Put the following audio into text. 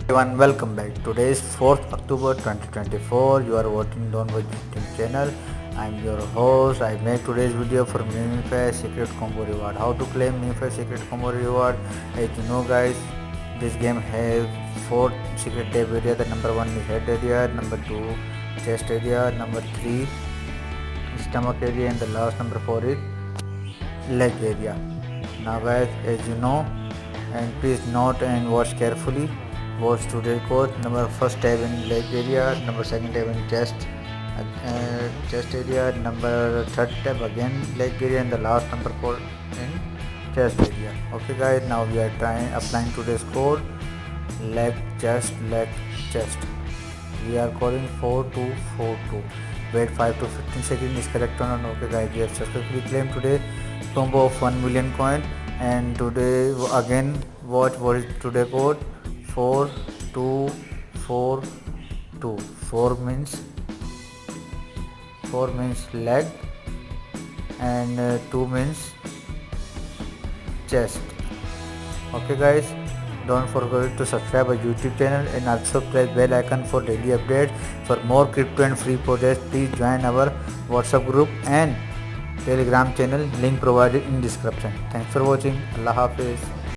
Everyone, welcome back. Today is 4th October 2024. You are watching Don't Watch YouTube channel. I am your host. I make today's video for Memefi Secret Combo reward. How to claim Memefi Secret Combo reward? As you know, guys, this game has 4 secret tab area. The number 1 is head area, number 2 chest area, number 3 stomach area, and the last number 4 is leg area. Now, guys, as you know, and please note and watch carefully. Watch today's code. Number first tab in leg area, number second tab in chest area, number third tab again leg area, and the last number 4 in chest area. Okay, guys, now we are applying today's code leg chest. We are calling 4242. Wait 5 to 15 seconds is correct or not. Okay, guys, we have successfully claimed today combo of 1 million coin. And today again watch what is today code. 4242. 4 means leg, and 2 means chest. Okay, guys, don't forget to subscribe our YouTube channel and also press bell icon for daily updates. For more crypto and free projects, please join our WhatsApp group and Telegram channel, link provided in description. Thanks for watching. Allah Hafiz.